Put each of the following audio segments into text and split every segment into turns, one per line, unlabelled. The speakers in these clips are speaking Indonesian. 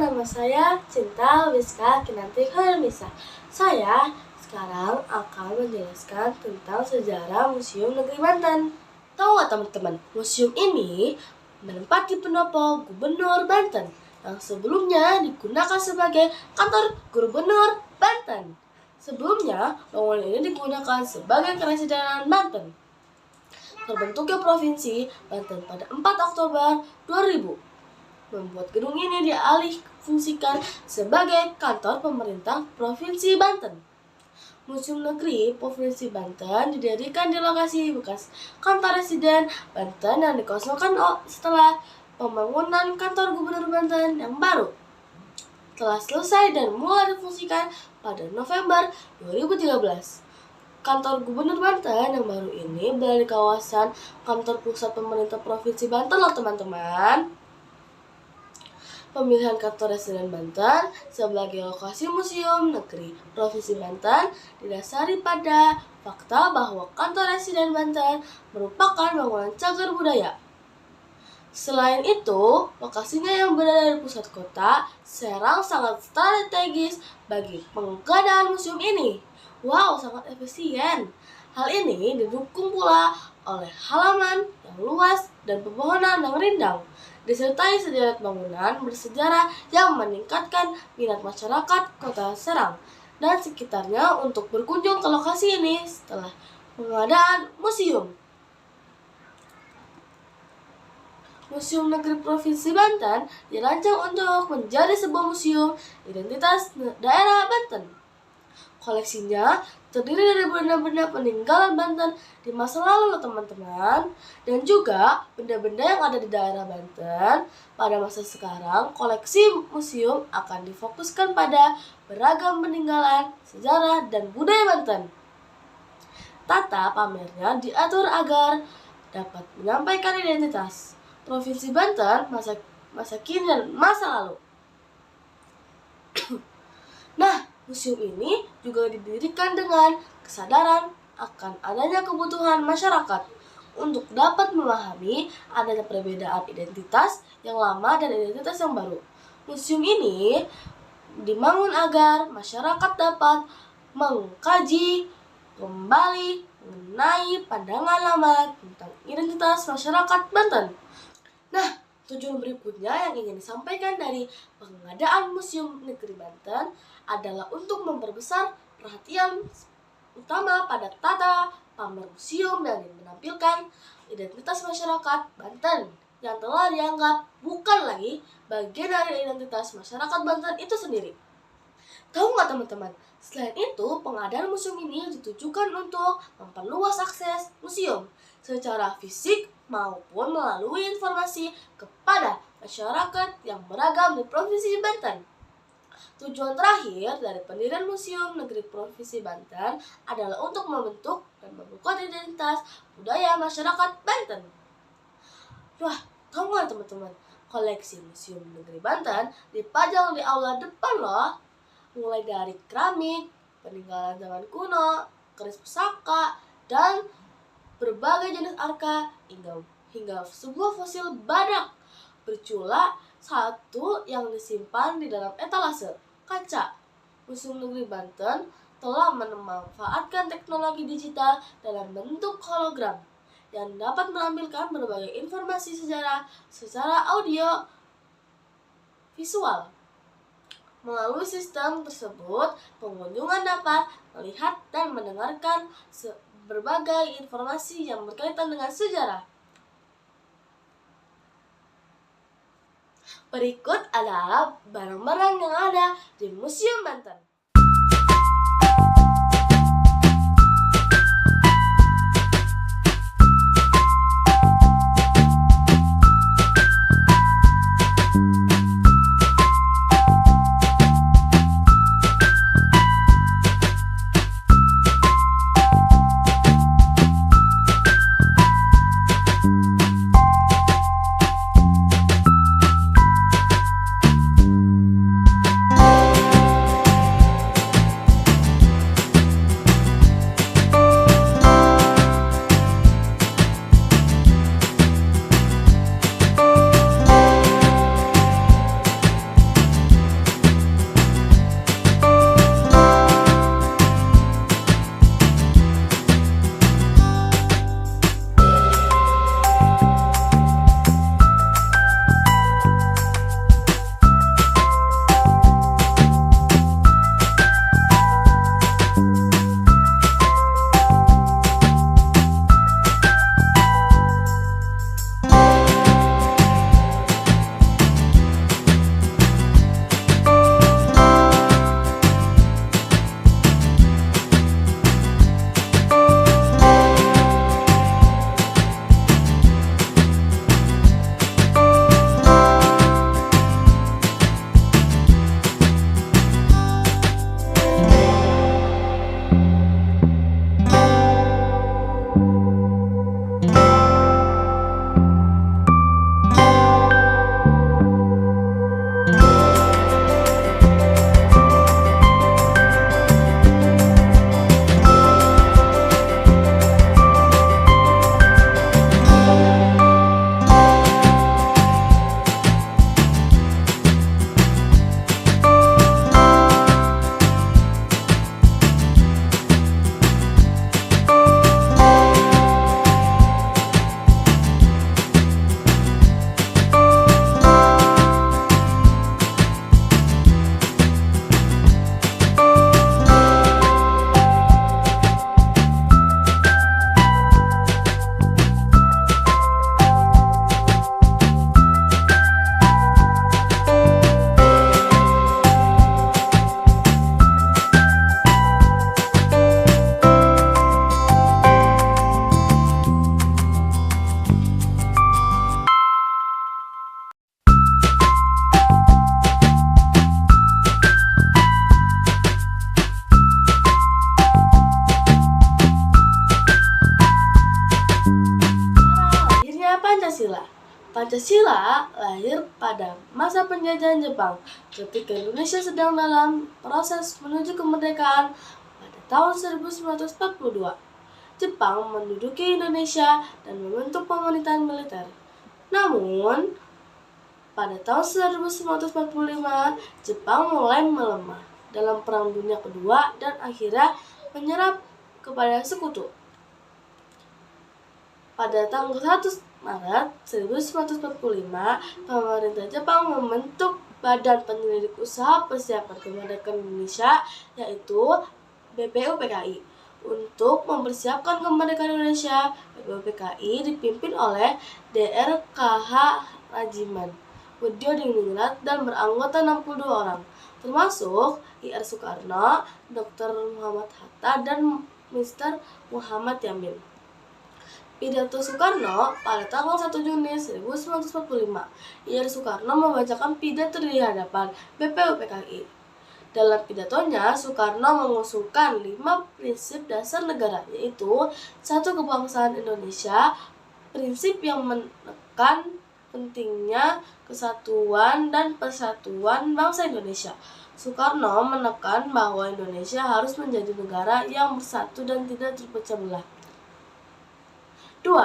nama saya Cinta Wiska Kinanti Khairunisa. Saya sekarang akan menjelaskan tentang sejarah Museum Negeri Banten. Tahu nggak teman-teman, museum ini menempati pendopo Gubernur Banten yang sebelumnya digunakan sebagai kantor Gubernur Banten. Sebelumnya, bangunan ini digunakan sebagai Keresidenan Banten. Terbentuknya Provinsi Banten pada 4 Oktober 2000. Membuat gedung ini dialih fungsikan sebagai kantor pemerintah Provinsi Banten. Museum Negeri Provinsi Banten didirikan di lokasi bekas kantor residen Banten yang dikosongkan setelah pembangunan kantor Gubernur Banten yang baru. Telah selesai dan mulai difungsikan pada November 2013. Kantor Gubernur Banten yang baru ini berada di kawasan kantor pusat pemerintah Provinsi Banten loh teman-teman. Pemilihan kantor residen Banten sebagai lokasi Museum Negeri Provinsi Banten didasari pada fakta bahwa kantor residen Banten merupakan bangunan cagar budaya. Selain itu, lokasinya yang berada di pusat kota, Serang sangat strategis bagi pengadaan museum ini. Wow, sangat efisien. Hal ini didukung pula oleh halaman yang luas dan pepohonan yang rindang, disertai sederet bangunan bersejarah yang meningkatkan minat masyarakat kota Serang dan sekitarnya untuk berkunjung ke lokasi ini setelah pengadaan museum. Museum Negeri Provinsi Banten dirancang untuk menjadi sebuah museum identitas daerah Banten. Koleksinya terdiri dari benda-benda peninggalan Banten di masa lalu loh teman-teman, dan juga benda-benda yang ada di daerah Banten. Pada masa sekarang, koleksi museum akan difokuskan pada beragam peninggalan, sejarah, dan budaya Banten. Tata pamernya diatur agar dapat menyampaikan identitas Provinsi Banten masa kini dan masa lalu. Nah, museum ini juga didirikan dengan kesadaran akan adanya kebutuhan masyarakat untuk dapat memahami adanya perbedaan identitas yang lama dan identitas yang baru. Museum ini dibangun agar masyarakat dapat mengkaji kembali mengenai pandangan lama tentang identitas masyarakat Banten. Nah, tujuan berikutnya yang ingin disampaikan dari pengadaan Museum Negeri Banten adalah untuk memperbesar perhatian utama pada tata pamer museum dan menampilkan identitas masyarakat Banten yang telah dianggap bukan lagi bagian dari identitas masyarakat Banten itu sendiri. Tahu nggak teman-teman, selain itu pengadaan museum ini ditujukan untuk memperluas akses museum secara fisik maupun melalui informasi kepada masyarakat yang beragam di Provinsi Banten. Tujuan terakhir dari pendirian Museum Negeri Provinsi Banten adalah untuk membentuk dan memperkuat identitas budaya masyarakat Banten. Wah, tahu nggak teman-teman, koleksi Museum Negeri Banten dipajang di aula depan loh. Mulai dari keramik, peninggalan zaman kuno, keris pusaka, dan berbagai jenis arka hingga sebuah fosil badak bercula satu yang disimpan di dalam etalase kaca. Museum Negeri Banten telah memanfaatkan teknologi digital dalam bentuk hologram yang dapat menampilkan berbagai informasi sejarah secara audio visual. Melalui sistem tersebut, pengunjung dapat melihat dan mendengarkan berbagai informasi yang berkaitan dengan sejarah. Berikut adalah barang-barang yang ada di Museum Banten. Pancasila lahir pada masa penjajahan Jepang ketika Indonesia sedang dalam proses menuju kemerdekaan pada tahun 1942. Jepang menduduki Indonesia dan membentuk pemerintahan militer. Namun, pada tahun 1945, Jepang mulai melemah dalam Perang Dunia Kedua dan akhirnya menyerah kepada sekutu. Pada tanggal 1 Maret 1945, pemerintah Jepang membentuk Badan Penyelidik Usaha Persiapan Kemerdekaan Indonesia, yaitu BPUPKI. Untuk mempersiapkan kemerdekaan Indonesia, BPUPKI dipimpin oleh Dr.K.H. Rajiman Widyodiningrat dan beranggota 62 orang, termasuk Ir Soekarno, Dr. Muhammad Hatta, dan Mr. Muhammad Yamin. Pidato Soekarno pada tanggal 1 Juni 1945, Ir Soekarno membacakan pidato di hadapan BPUPKI. Dalam pidatonya, Soekarno mengusulkan 5 prinsip dasar negara, yaitu 1. Kebangsaan Indonesia, prinsip yang menekan pentingnya kesatuan dan persatuan bangsa Indonesia. Soekarno menekan bahwa Indonesia harus menjadi negara yang bersatu dan tidak terpecah belah. 2.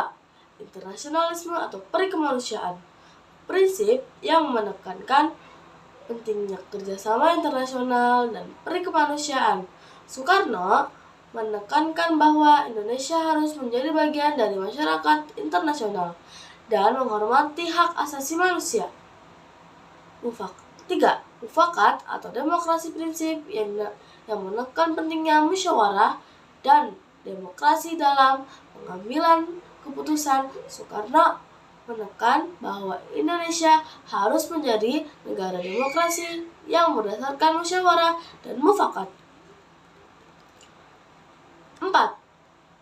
Internasionalisme atau perikemanusiaan, prinsip yang menekankan pentingnya kerjasama internasional dan perikemanusiaan. Soekarno menekankan bahwa Indonesia harus menjadi bagian dari masyarakat internasional dan menghormati hak asasi manusia. 3. Mufakat atau demokrasi, prinsip yang menekan pentingnya musyawarah dan demokrasi dalam pengambilan keputusan. Soekarno menekan bahwa Indonesia harus menjadi negara demokrasi yang berdasarkan musyawarah dan mufakat. 4.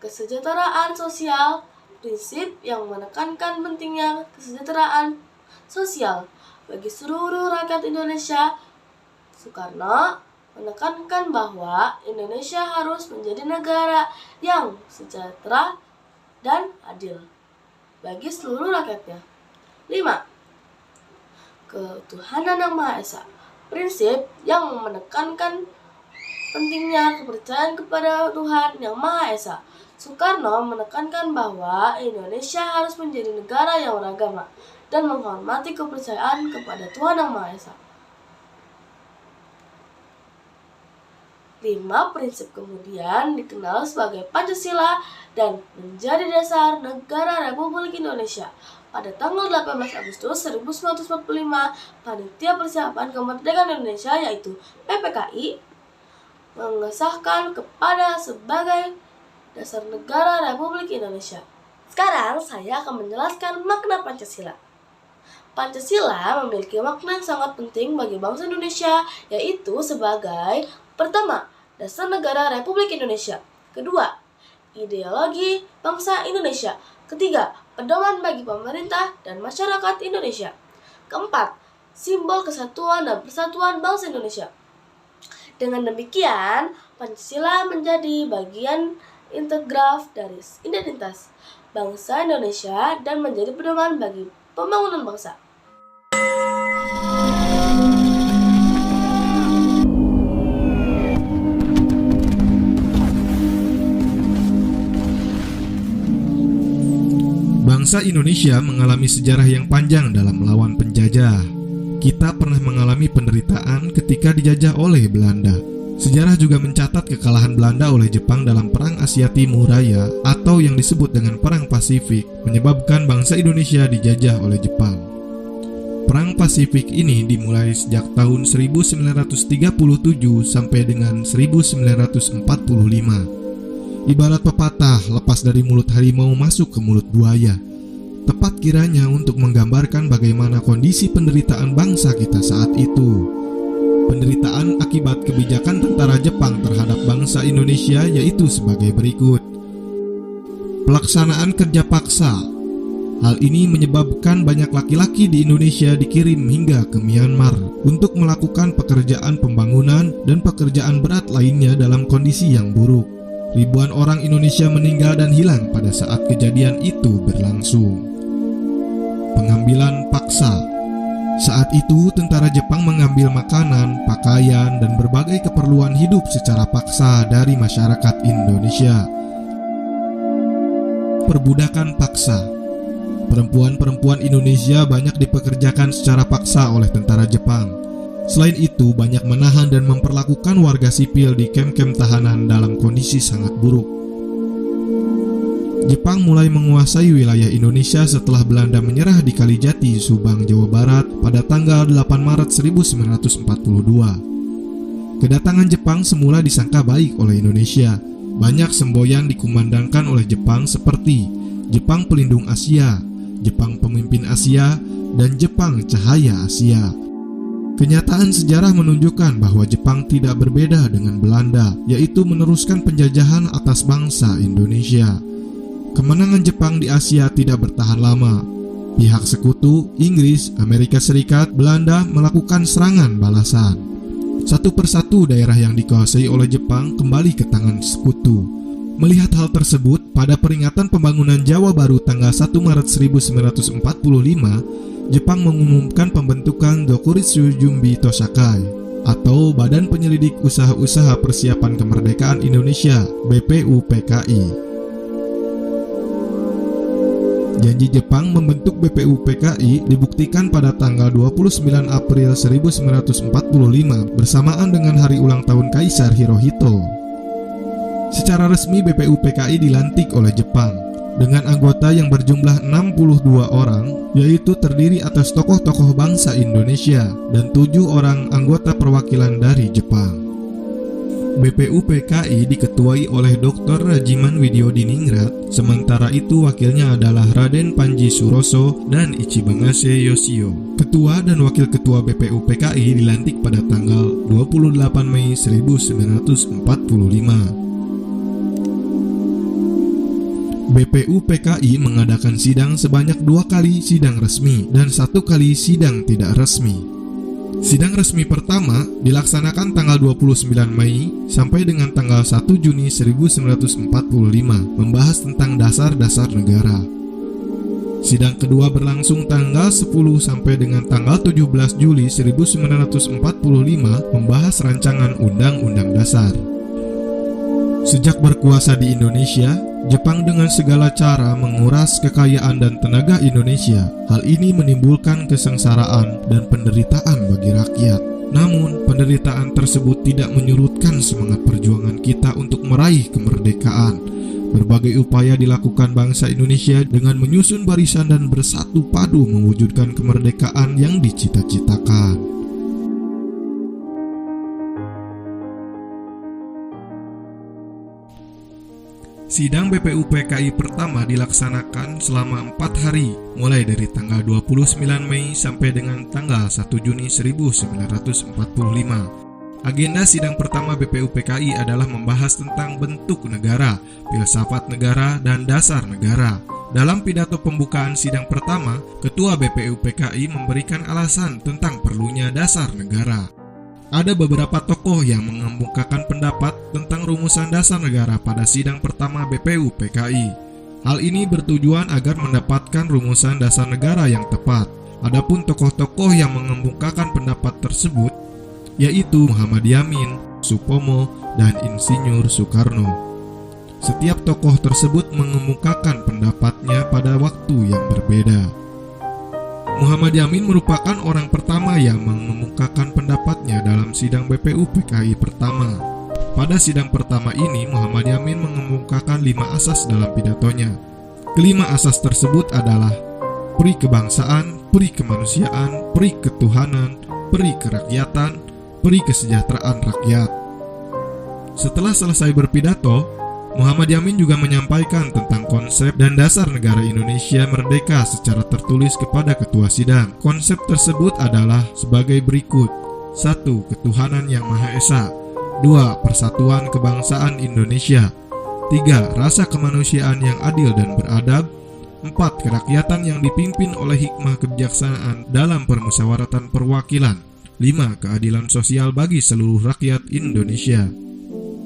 Kesejahteraan sosial, prinsip yang menekankan pentingnya kesejahteraan sosial bagi seluruh rakyat Indonesia. Soekarno menekankan bahwa Indonesia harus menjadi negara yang sejahtera dan adil bagi seluruh rakyatnya. 5. Ketuhanan Yang Maha Esa, prinsip yang menekankan pentingnya kepercayaan kepada Tuhan Yang Maha Esa. Soekarno menekankan bahwa Indonesia harus menjadi negara yang beragama dan menghormati kepercayaan kepada Tuhan Yang Maha Esa. 5 prinsip kemudian dikenal sebagai Pancasila dan menjadi dasar negara Republik Indonesia. Pada tanggal 18 Agustus 1945, Panitia Persiapan Kemerdekaan Indonesia, yaitu PPKI, mengesahkan kepada sebagai dasar negara Republik Indonesia. Sekarang saya akan menjelaskan makna Pancasila. Pancasila memiliki makna yang sangat penting bagi bangsa Indonesia, yaitu sebagai pertama, dasar negara Republik Indonesia. Kedua, ideologi bangsa Indonesia. Ketiga, pedoman bagi pemerintah dan masyarakat Indonesia. Keempat, simbol kesatuan dan persatuan bangsa Indonesia. Dengan demikian, Pancasila menjadi bagian integral dari identitas bangsa Indonesia dan menjadi pedoman bagi pembangunan bangsa.
Bangsa Indonesia mengalami sejarah yang panjang dalam melawan penjajah. Kita pernah mengalami penderitaan ketika dijajah oleh Belanda. Sejarah juga mencatat kekalahan Belanda oleh Jepang dalam Perang Asia Timur Raya atau yang disebut dengan Perang Pasifik, menyebabkan bangsa Indonesia dijajah oleh Jepang. Perang Pasifik ini dimulai sejak tahun 1937 sampai dengan 1945. Ibarat pepatah, lepas dari mulut harimau masuk ke mulut buaya. Tepat kiranya untuk menggambarkan bagaimana kondisi penderitaan bangsa kita saat itu. Penderitaan akibat kebijakan tentara Jepang terhadap bangsa Indonesia yaitu sebagai berikut. Pelaksanaan kerja paksa. Hal ini menyebabkan banyak laki-laki di Indonesia dikirim hingga ke Myanmar untuk melakukan pekerjaan pembangunan dan pekerjaan berat lainnya dalam kondisi yang buruk. Ribuan orang Indonesia meninggal dan hilang pada saat kejadian itu berlangsung. pengambilan paksa. Saat itu tentara Jepang mengambil makanan, pakaian, dan berbagai keperluan hidup secara paksa dari masyarakat Indonesia. Perbudakan paksa. Perempuan-perempuan Indonesia banyak dipekerjakan secara paksa oleh tentara Jepang. Selain itu, banyak menahan dan memperlakukan warga sipil di kem-kem tahanan dalam kondisi sangat buruk. Jepang mulai menguasai wilayah Indonesia setelah Belanda menyerah di Kalijati, Subang, Jawa Barat pada tanggal 8 Maret 1942. Kedatangan Jepang semula disangka baik oleh Indonesia. Banyak semboyan dikumandangkan oleh Jepang seperti Jepang Pelindung Asia, Jepang Pemimpin Asia, dan Jepang Cahaya Asia. Kenyataan sejarah menunjukkan bahwa Jepang tidak berbeda dengan Belanda, yaitu meneruskan penjajahan atas bangsa Indonesia. Kemenangan Jepang di Asia tidak bertahan lama. Pihak sekutu, Inggris, Amerika Serikat, Belanda melakukan serangan balasan. Satu persatu daerah yang dikuasai oleh Jepang kembali ke tangan sekutu. Melihat hal tersebut, pada peringatan pembangunan Jawa Baru tanggal 1 Maret 1945, Jepang mengumumkan pembentukan Dokuritsu Jumbi Tosakai atau Badan Penyelidik Usaha-Usaha Persiapan Kemerdekaan Indonesia (BPUPKI). Janji Jepang membentuk BPUPKI dibuktikan pada tanggal 29 April 1945 bersamaan dengan hari ulang tahun Kaisar Hirohito. Secara resmi BPUPKI dilantik oleh Jepang dengan anggota yang berjumlah 62 orang, yaitu terdiri atas tokoh-tokoh bangsa Indonesia dan 7 orang anggota perwakilan dari Jepang. BPUPKI diketuai oleh Dr. Rajiman Widyodiningrat, sementara itu wakilnya adalah Raden Panji Suroso dan Ichibangase Yoshio. Ketua dan wakil ketua BPUPKI dilantik pada tanggal 28 Mei 1945. BPUPKI mengadakan sidang sebanyak 2 kali sidang resmi dan 1 kali sidang tidak resmi. Sidang resmi pertama dilaksanakan tanggal 29 Mei sampai dengan tanggal 1 Juni 1945 membahas tentang dasar-dasar negara. Sidang kedua berlangsung tanggal 10 sampai dengan tanggal 17 Juli 1945 membahas rancangan Undang-Undang Dasar. Sejak berkuasa di Indonesia, Jepang dengan segala cara menguras kekayaan dan tenaga Indonesia. Hal ini menimbulkan kesengsaraan dan penderitaan bagi rakyat. Namun, penderitaan tersebut tidak menyurutkan semangat perjuangan kita untuk meraih kemerdekaan. Berbagai upaya dilakukan bangsa Indonesia dengan menyusun barisan dan bersatu padu mewujudkan kemerdekaan yang dicita-citakan. Sidang BPUPKI pertama dilaksanakan selama 4 hari, mulai dari tanggal 29 Mei sampai dengan tanggal 1 Juni 1945. Agenda sidang pertama BPUPKI adalah membahas tentang bentuk negara, filsafat negara, dan dasar negara. Dalam pidato pembukaan sidang pertama, Ketua BPUPKI memberikan alasan tentang perlunya dasar negara. Ada beberapa tokoh yang mengemukakan pendapat tentang rumusan dasar negara pada sidang pertama BPUPKI. Hal ini bertujuan agar mendapatkan rumusan dasar negara yang tepat. Adapun tokoh-tokoh yang mengemukakan pendapat tersebut yaitu Muhammad Yamin, Supomo, dan Insinyur Soekarno. Setiap tokoh tersebut mengemukakan pendapatnya pada waktu yang berbeda. Muhammad Yamin merupakan orang pertama yang mengemukakan pendapatnya dalam sidang BPUPKI pertama. Pada sidang pertama ini, Muhammad Yamin mengemukakan 5 asas dalam pidatonya. Kelima asas tersebut adalah peri kebangsaan, peri kemanusiaan, peri ketuhanan, peri kerakyatan, peri kesejahteraan rakyat. Setelah selesai berpidato, Muhammad Yamin juga menyampaikan tentang konsep dan dasar negara Indonesia merdeka secara tertulis kepada ketua sidang. Konsep tersebut adalah sebagai berikut. 1. Ketuhanan yang Maha Esa. 2. Persatuan kebangsaan Indonesia. 3. Rasa kemanusiaan yang adil dan beradab. 4. Kerakyatan yang dipimpin oleh hikmah kebijaksanaan dalam permusyawaratan perwakilan. 5. Keadilan sosial bagi seluruh rakyat Indonesia.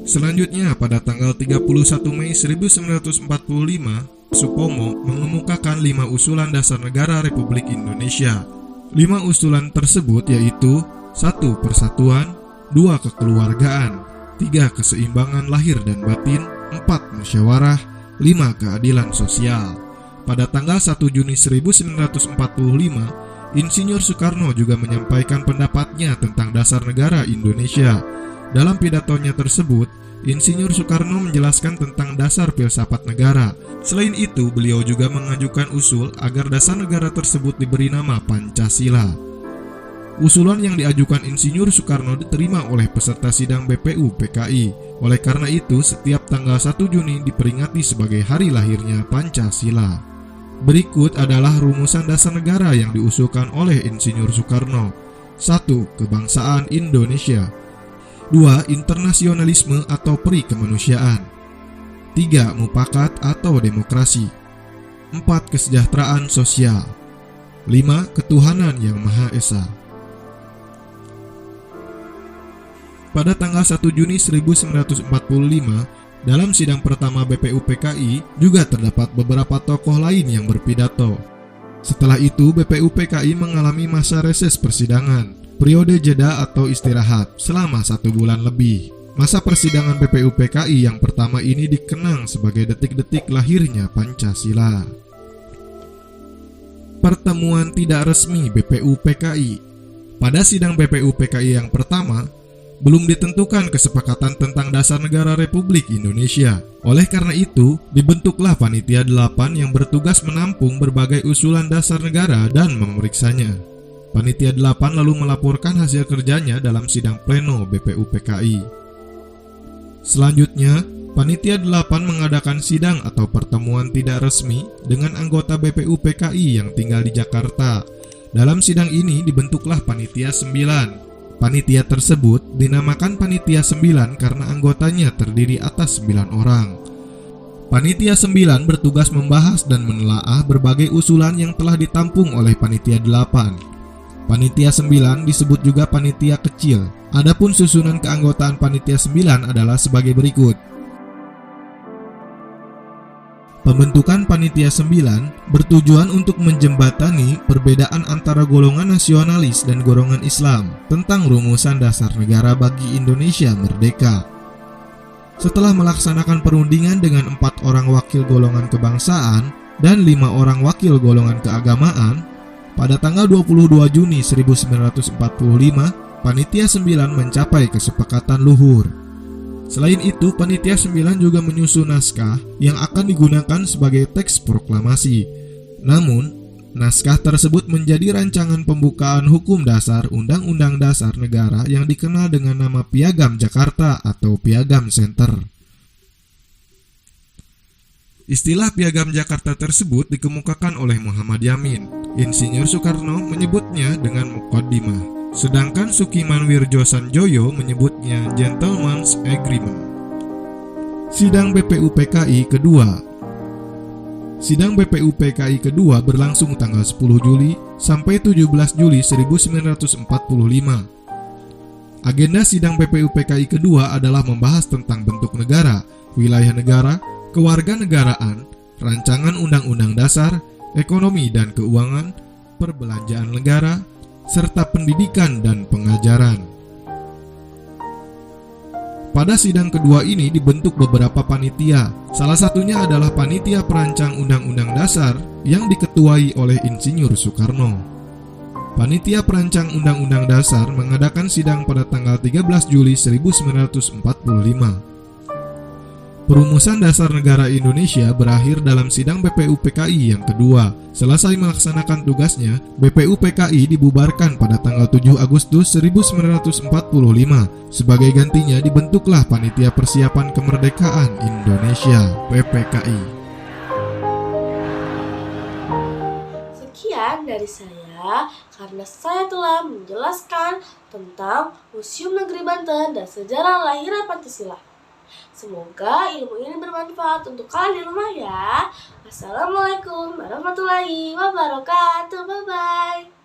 Selanjutnya, pada tanggal 31 Mei 1945, Supomo mengemukakan 5 usulan dasar negara Republik Indonesia. 5 usulan tersebut yaitu 1. Persatuan, 2. Kekeluargaan, 3. Keseimbangan lahir dan batin, 4. Musyawarah, 5. Keadilan sosial. Pada tanggal 1 Juni 1945, Insinyur Soekarno juga menyampaikan pendapatnya tentang dasar negara Indonesia. Dalam pidatonya tersebut, Insinyur Soekarno menjelaskan tentang dasar filsafat negara. Selain itu, beliau juga mengajukan usul agar dasar negara tersebut diberi nama Pancasila. Usulan yang diajukan Insinyur Soekarno diterima oleh peserta sidang BPU PKI. Oleh karena itu, setiap tanggal 1 Juni diperingati sebagai hari lahirnya Pancasila. Berikut adalah rumusan dasar negara yang diusulkan oleh Insinyur Soekarno. 1. Kebangsaan Indonesia. 2. Internasionalisme atau peri kemanusiaan. 3. Mufakat atau demokrasi. 4. Kesejahteraan sosial. 5. Ketuhanan yang Maha Esa. Pada tanggal 1 Juni 1945, dalam sidang pertama BPU PKI juga terdapat beberapa tokoh lain yang berpidato. Setelah itu, BPU PKI mengalami masa reses persidangan, periode jeda atau istirahat selama 1 bulan lebih. Masa persidangan BPU PKI yang pertama ini dikenang sebagai detik-detik lahirnya Pancasila. Pertemuan tidak resmi BPU PKI. Pada sidang BPU PKI yang pertama, belum ditentukan kesepakatan tentang dasar negara Republik Indonesia. Oleh karena itu, dibentuklah Panitia 8 yang bertugas menampung berbagai usulan dasar negara dan memeriksanya. Panitia 8 lalu melaporkan hasil kerjanya dalam sidang pleno BPU PKI. Selanjutnya, Panitia 8 mengadakan sidang atau pertemuan tidak resmi dengan anggota BPU PKI yang tinggal di Jakarta. Dalam sidang ini dibentuklah Panitia 9. Panitia tersebut dinamakan Panitia 9 karena anggotanya terdiri atas 9 orang. Panitia 9 bertugas membahas dan menelaah berbagai usulan yang telah ditampung oleh Panitia 8. Panitia 9 disebut juga Panitia Kecil. Adapun susunan keanggotaan Panitia 9 adalah sebagai berikut. Pembentukan Panitia 9 bertujuan untuk menjembatani perbedaan antara golongan nasionalis dan golongan Islam tentang rumusan dasar negara bagi Indonesia merdeka. Setelah melaksanakan perundingan dengan 4 orang wakil golongan kebangsaan dan 5 orang wakil golongan keagamaan, pada tanggal 22 Juni 1945, Panitia 9 mencapai kesepakatan luhur. Selain itu, Panitia 9 juga menyusun naskah yang akan digunakan sebagai teks proklamasi. Namun, naskah tersebut menjadi rancangan pembukaan hukum dasar Undang-Undang Dasar Negara yang dikenal dengan nama Piagam Jakarta atau Piagam Center. Istilah Piagam Jakarta tersebut dikemukakan oleh Muhammad Yamin. Insinyur Soekarno menyebutnya dengan Muqaddimah. Sedangkan Sukiman Wirjo Sanjoyo menyebutnya Gentleman's Agreement. Sidang BPU PKI kedua. Sidang BPU PKI kedua berlangsung tanggal 10 Juli sampai 17 Juli 1945. Agenda sidang BPU PKI kedua adalah membahas tentang bentuk negara, wilayah negara, kewarganegaraan, rancangan undang-undang dasar, ekonomi dan keuangan, perbelanjaan negara, serta pendidikan dan pengajaran. Pada sidang kedua ini dibentuk beberapa panitia. Salah satunya adalah Panitia Perancang Undang-Undang Dasar yang diketuai oleh Insinyur Soekarno. Panitia Perancang Undang-Undang Dasar mengadakan sidang pada tanggal 13 Juli 1945. Perumusan dasar negara Indonesia berakhir dalam sidang BPU PKI yang kedua. Selesai melaksanakan tugasnya, BPU PKI dibubarkan pada tanggal 7 Agustus 1945. Sebagai gantinya dibentuklah Panitia Persiapan Kemerdekaan Indonesia (PPKI).
Sekian dari saya, karena saya telah menjelaskan tentang Museum Negeri Banten dan sejarah lahirnya Pancasila. Semoga ilmu ini bermanfaat untuk kalian di rumah ya. Assalamualaikum warahmatullahi wabarakatuh. Bye-bye.